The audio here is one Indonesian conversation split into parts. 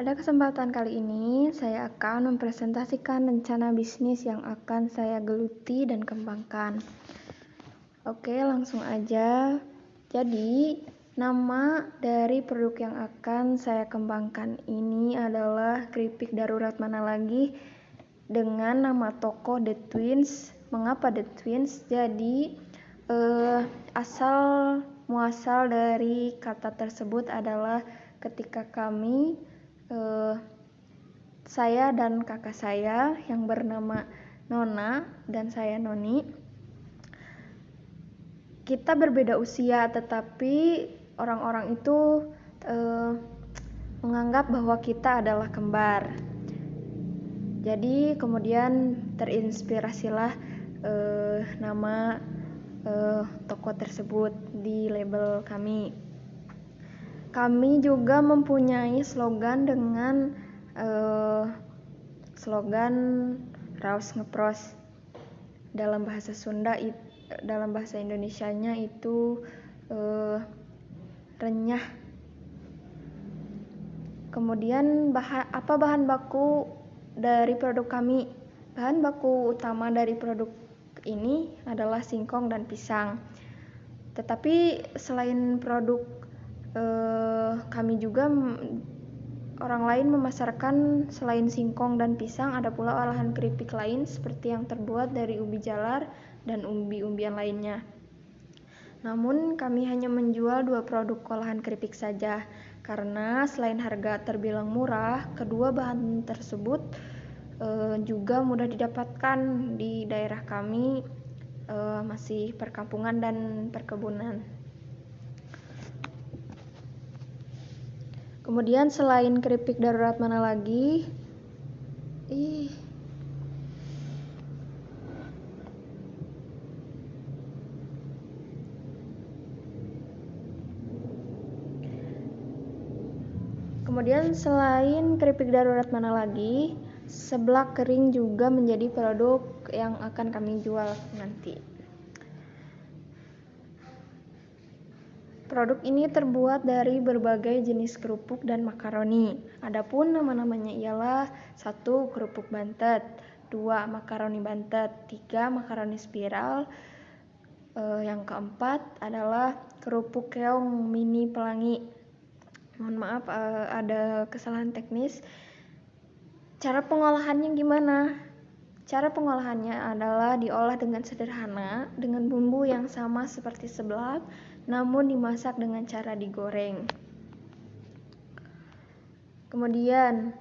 Pada kesempatan kali ini, saya akan mempresentasikan rencana bisnis yang akan saya geluti dan kembangkan. Oke, langsung aja. Jadi, nama dari produk yang akan saya kembangkan ini adalah keripik darurat mana lagi dengan nama toko The Twins. Mengapa The Twins? Jadi, asal muasal dari kata tersebut adalah ketika kami saya dan kakak saya yang bernama Nona dan saya Noni, kita berbeda usia, tetapi orang-orang itu menganggap bahwa kita adalah kembar. Jadi kemudian terinspirasilah nama toko tersebut di label kami. Kami juga mempunyai slogan dengan slogan Raos Ngepros. Dalam bahasa Sunda, dalam bahasa Indonesianya itu renyah. Kemudian apa bahan baku dari produk kami? Bahan baku utama dari produk ini adalah singkong dan pisang. Tetapi selain produk kami juga orang lain memasarkan selain singkong dan pisang, ada pula olahan keripik lain seperti yang terbuat dari ubi jalar dan umbi-umbian lainnya. Namun kami hanya menjual 2 produk olahan keripik saja, karena selain harga terbilang murah, kedua bahan tersebut juga mudah didapatkan di daerah kami, masih perkampungan dan perkebunan. Kemudian selain keripik darurat mana lagi? Kemudian selain keripik darurat mana lagi, seblak kering juga menjadi produk yang akan kami jual nanti. Produk ini terbuat dari berbagai jenis kerupuk dan makaroni. Adapun nama-namanya ialah 1. Kerupuk bantet, 2. Makaroni bantet, 3. Makaroni spiral, yang keempat adalah kerupuk keong mini pelangi. Mohon maaf ada kesalahan teknis. Cara pengolahannya gimana? Cara pengolahannya adalah diolah dengan sederhana dengan bumbu yang sama seperti seblak, namun dimasak dengan cara digoreng. Kemudian,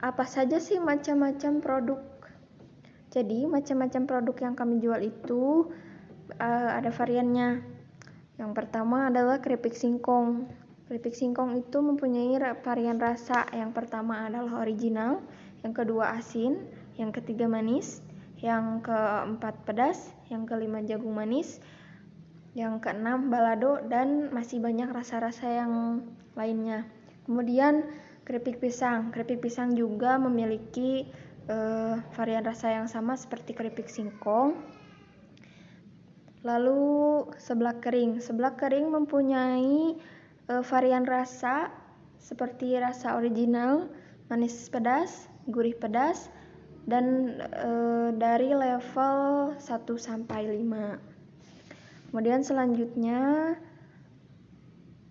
apa saja sih macam-macam produk? Jadi, macam-macam produk yang kami jual itu ada variannya. Yang pertama adalah keripik singkong. Keripik singkong itu mempunyai varian rasa. Yang pertama adalah original, yang kedua asin, yang ketiga manis, yang keempat pedas, yang kelima jagung manis, yang keenam balado, dan masih banyak rasa-rasa yang lainnya. Kemudian keripik pisang. Keripik pisang juga memiliki varian rasa yang sama seperti keripik singkong. Lalu seblak kering. Seblak kering mempunyai varian rasa seperti rasa original, manis pedas, gurih pedas, dan dari level 1 sampai 5. Kemudian selanjutnya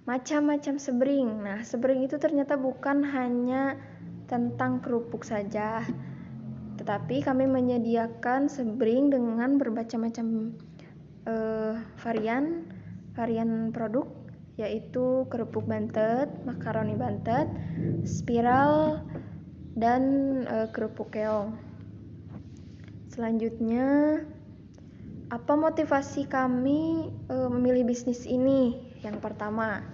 macam-macam sebring. Nah, sebring itu ternyata bukan hanya tentang kerupuk saja, tetapi kami menyediakan sebring dengan bermacam-macam varian produk, yaitu kerupuk bantet, makaroni bantet, spiral, dan kerupuk keong. Selanjutnya, apa motivasi kami memilih bisnis ini? Yang pertama,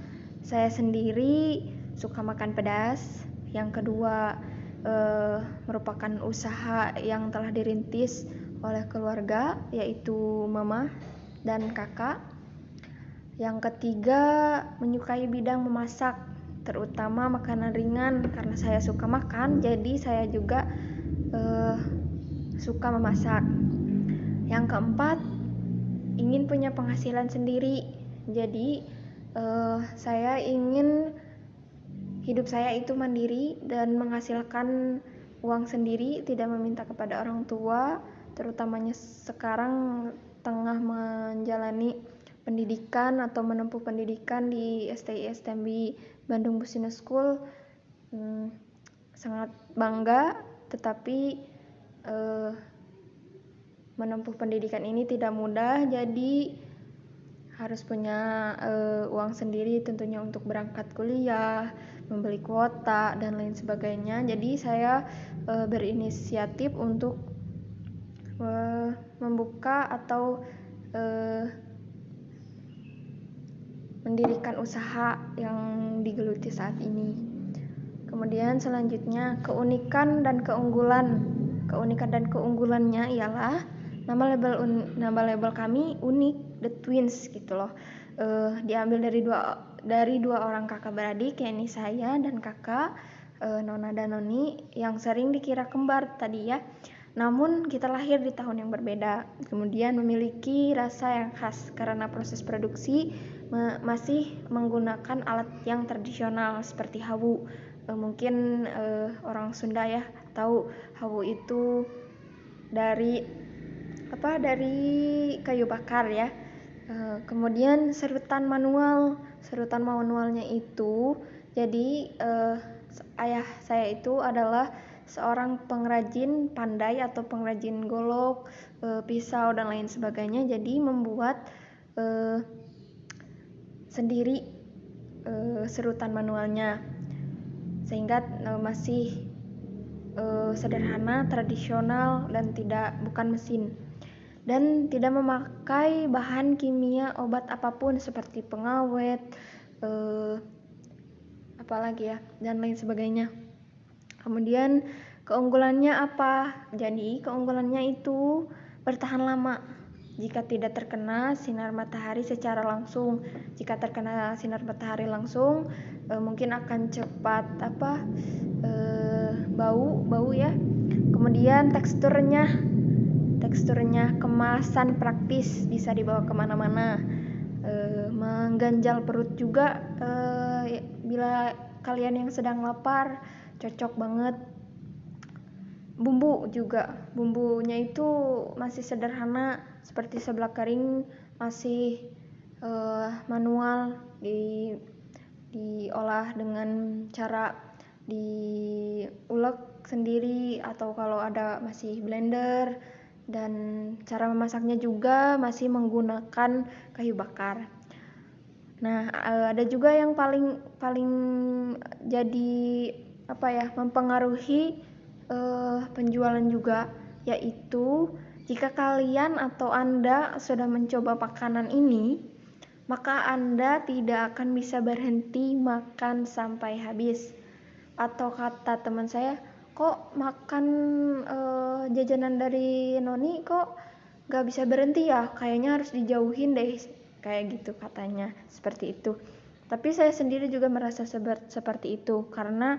saya sendiri suka makan pedas. Yang kedua, merupakan usaha yang telah dirintis oleh keluarga, yaitu mama dan kakak. Yang ketiga, menyukai bidang memasak, terutama makanan ringan. Karena saya suka makan, jadi saya juga suka memasak. Yang keempat, ingin punya penghasilan sendiri. Jadi saya ingin hidup saya itu mandiri dan menghasilkan uang sendiri, tidak meminta kepada orang tua, terutamanya sekarang tengah menjalani pendidikan atau menempuh pendidikan di STI STMB Bandung Business School. Sangat bangga, tetapi menempuh pendidikan ini tidak mudah, jadi harus punya uang sendiri tentunya untuk berangkat kuliah, membeli kuota dan lain sebagainya. Jadi saya berinisiatif untuk membuka atau mendirikan usaha yang digeluti saat ini. Kemudian selanjutnya keunikan dan keunggulannya ialah nama label kami unik, The Twins gitu loh. Diambil dari dua orang kakak beradik, yakni saya dan kakak Nona dan Noni, yang sering dikira kembar tadi ya. Namun kita lahir di tahun yang berbeda, kemudian memiliki rasa yang khas karena proses produksi masih menggunakan alat yang tradisional seperti hawu. Mungkin orang Sunda ya tahu hawu itu dari kayu bakar ya. Kemudian serutan manualnya itu, jadi ayah saya itu adalah seorang pengrajin pandai atau pengrajin golok, pisau dan lain sebagainya. Jadi membuat sendiri serutan manualnya, sehingga masih sederhana, tradisional dan bukan mesin, dan tidak memakai bahan kimia obat apapun seperti pengawet, apalagi ya, dan lain sebagainya. Kemudian keunggulannya apa? Jadi keunggulannya itu bertahan lama jika tidak terkena sinar matahari secara langsung. Jika terkena sinar matahari langsung, mungkin akan cepat bau ya. Kemudian teksturnya kemasan praktis, bisa dibawa kemana-mana. Mengganjal perut juga bila kalian yang sedang lapar, cocok banget. Bumbunya itu masih sederhana seperti seblak kering, masih manual, diolah dengan cara diulek sendiri atau kalau ada masih blender, dan cara memasaknya juga masih menggunakan kayu bakar. Nah, ada juga yang paling jadi mempengaruhi penjualan juga, yaitu jika kalian atau Anda sudah mencoba makanan ini, maka Anda tidak akan bisa berhenti makan sampai habis. Atau kata teman saya, kok makan jajanan dari Noni kok gak bisa berhenti ya, kayaknya harus dijauhin deh, kayak gitu katanya, seperti itu. Tapi saya sendiri juga merasa seperti itu, karena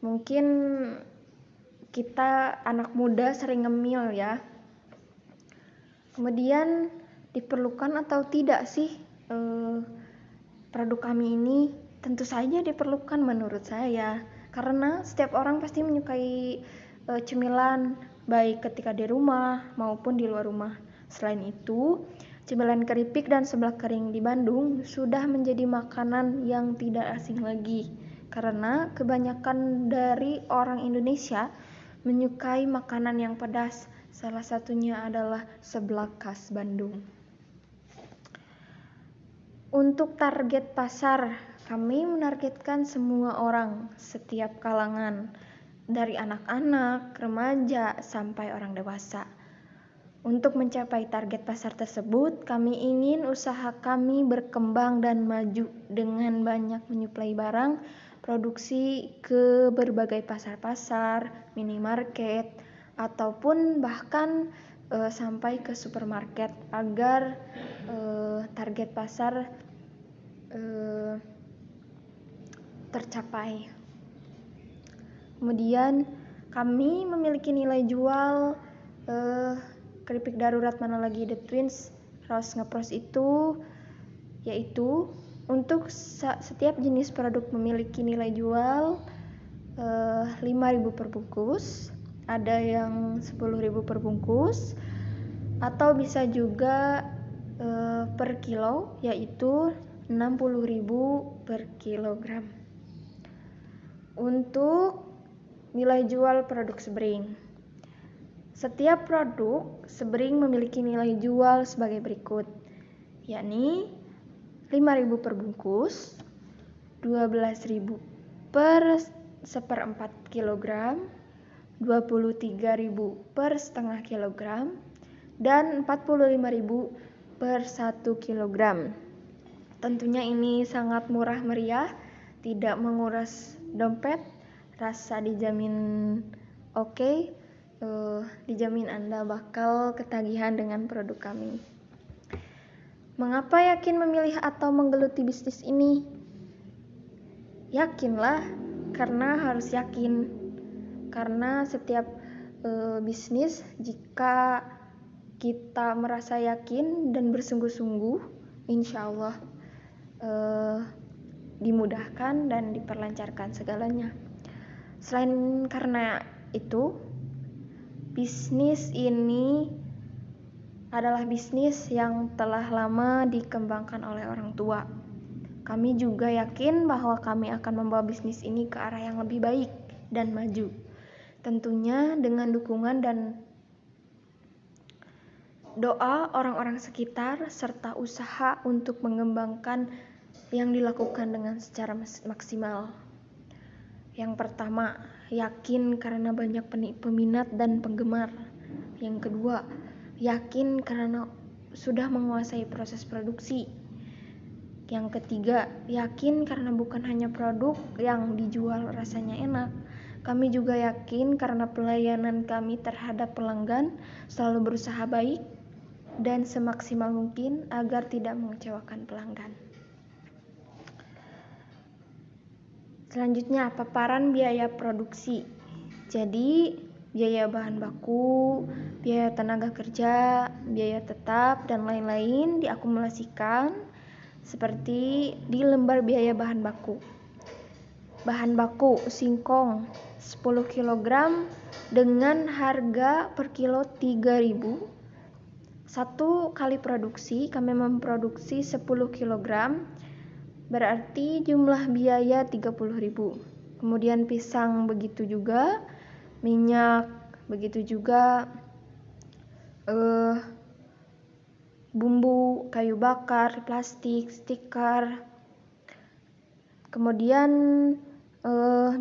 mungkin kita anak muda sering ngemil ya. Kemudian diperlukan atau tidak sih produk kami ini? Tentu saja diperlukan menurut saya, karena setiap orang pasti menyukai cemilan, baik ketika di rumah maupun di luar rumah. Selain itu, cemilan keripik dan seblak kering di Bandung sudah menjadi makanan yang tidak asing lagi, karena kebanyakan dari orang Indonesia menyukai makanan yang pedas. Salah satunya adalah seblak khas Bandung. Untuk target pasar, kami menargetkan semua orang, setiap kalangan, dari anak-anak, remaja, sampai orang dewasa. Untuk mencapai target pasar tersebut, kami ingin usaha kami berkembang dan maju dengan banyak menyuplai barang produksi ke berbagai pasar-pasar, minimarket, ataupun bahkan sampai ke supermarket, agar target pasar tercapai. Kemudian kami memiliki nilai jual keripik darurat mana lagi The Twins Rose Ngepros itu, yaitu Untuk setiap jenis produk memiliki nilai jual 5.000 per bungkus, ada yang 10.000 per bungkus, atau bisa juga per kilo, yaitu 60.000 per kilogram. Untuk nilai jual produk Sebring, setiap produk Sebring memiliki nilai jual sebagai berikut, yakni 5.000 per bungkus, 12.000 per 1/4 kilogram, 23.000 per setengah kilogram, dan 45.000 per 1 kilogram. Tentunya ini sangat murah meriah, tidak menguras dompet, rasa dijamin oke. Dijamin Anda bakal ketagihan dengan produk kami. Mengapa yakin memilih atau menggeluti bisnis ini? Yakinlah, karena harus yakin. Karena setiap bisnis, jika kita merasa yakin dan bersungguh-sungguh, insya Allah dimudahkan dan diperlancarkan segalanya. Selain karena itu, bisnis ini adalah bisnis yang telah lama dikembangkan oleh orang tua. Kami juga yakin bahwa kami akan membawa bisnis ini ke arah yang lebih baik dan maju. Tentunya dengan dukungan dan doa orang-orang sekitar serta usaha untuk mengembangkan yang dilakukan dengan secara maksimal. Yang pertama, yakin karena banyak peminat dan penggemar. Yang kedua, yakin karena sudah menguasai proses produksi. Yang ketiga, yakin karena bukan hanya produk yang dijual rasanya enak. Kami juga yakin karena pelayanan kami terhadap pelanggan selalu berusaha baik dan semaksimal mungkin agar tidak mengecewakan pelanggan. Selanjutnya, paparan biaya produksi. Jadi, biaya bahan baku, biaya tenaga kerja, biaya tetap, dan lain-lain diakumulasikan seperti di lembar biaya bahan baku. Bahan baku singkong 10 kg dengan harga per kilo 3.000. Satu kali produksi kami memproduksi 10 kg, berarti jumlah biaya 30.000. Kemudian pisang begitu juga, minyak begitu juga, bumbu, kayu bakar, plastik, stiker. Kemudian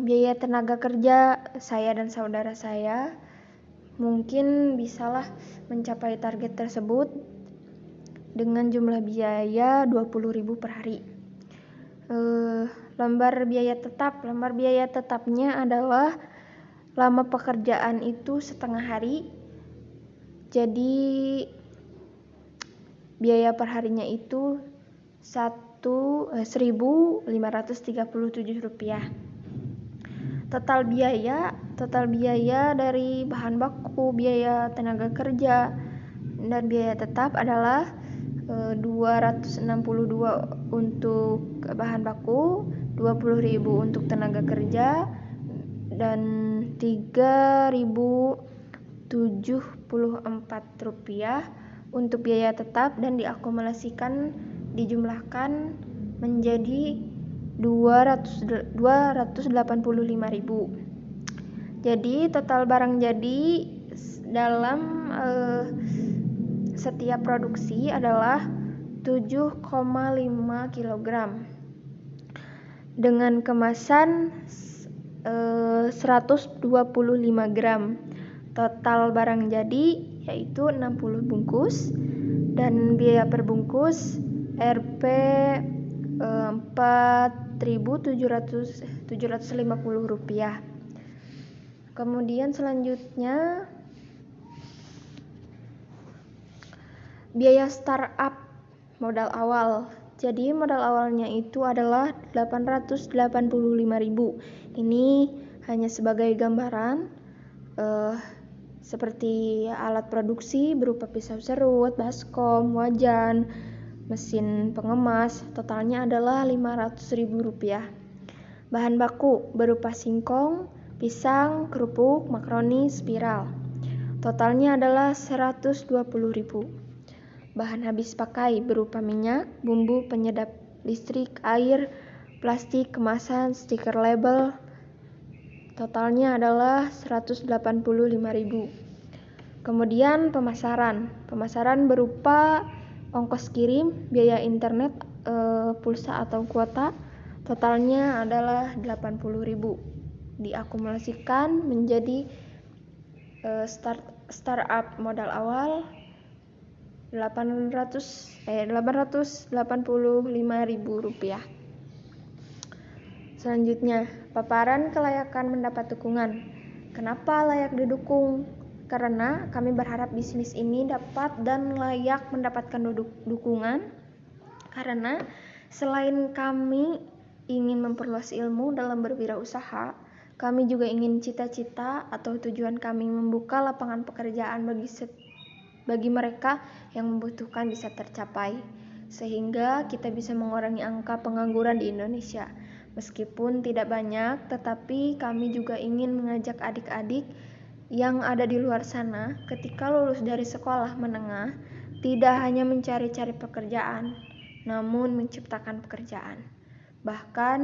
biaya tenaga kerja saya dan saudara saya mungkin bisalah mencapai target tersebut dengan jumlah biaya 20.000 per hari. Lembar biaya tetapnya adalah lama pekerjaan itu setengah hari, jadi biaya per harinya itu 1.537 rupiah. Total biaya dari bahan baku, biaya tenaga kerja, dan biaya tetap adalah 262 untuk bahan baku, 20.000 untuk tenaga kerja, dan 3.074 rupiah untuk biaya tetap, dan diakumulasikan dijumlahkan menjadi 285.000. Jadi total barang jadi dalam setiap produksi adalah 7,5 kg dengan kemasan 125 gram. Total barang jadi yaitu 60 bungkus dan biaya per bungkus Rp 4.750 rupiah. Kemudian selanjutnya biaya startup modal awal. Jadi modal awalnya itu adalah 885.000. Ini hanya sebagai gambaran seperti alat produksi berupa pisau serut, baskom, wajan, mesin pengemas, totalnya adalah Rp500.000. Bahan baku berupa singkong, pisang, kerupuk, makaroni, spiral. Totalnya adalah Rp120.000. Bahan habis pakai berupa minyak, bumbu penyedap listrik, air, plastik, kemasan, stiker label. Totalnya adalah Rp185.000. Kemudian pemasaran berupa ongkos kirim, biaya internet, pulsa atau kuota. Totalnya adalah Rp80.000. Diakumulasikan menjadi startup modal awal Rp885.000. Selanjutnya, paparan kelayakan mendapat dukungan. Kenapa layak didukung? Karena kami berharap bisnis ini dapat dan layak mendapatkan dukungan. Karena selain kami ingin memperluas ilmu dalam berwirausaha, kami juga ingin cita-cita atau tujuan kami membuka lapangan pekerjaan bagi mereka yang membutuhkan bisa tercapai, sehingga kita bisa mengurangi angka pengangguran di Indonesia. Meskipun tidak banyak, tetapi kami juga ingin mengajak adik-adik yang ada di luar sana ketika lulus dari sekolah menengah tidak hanya mencari-cari pekerjaan, namun menciptakan pekerjaan. Bahkan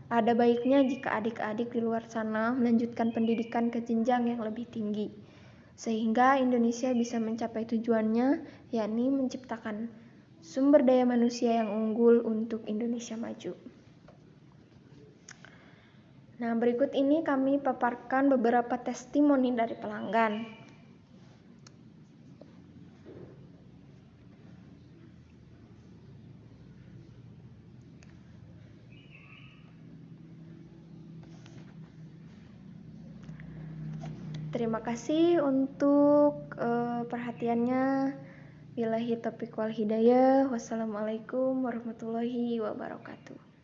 ada baiknya jika adik-adik di luar sana melanjutkan pendidikan ke jenjang yang lebih tinggi, sehingga Indonesia bisa mencapai tujuannya, yakni menciptakan sumber daya manusia yang unggul untuk Indonesia maju. Nah, berikut ini kami paparkan beberapa testimoni dari pelanggan. Terima kasih untuk perhatiannya. Billahi taufiq wal hidayah. Wassalamualaikum warahmatullahi wabarakatuh.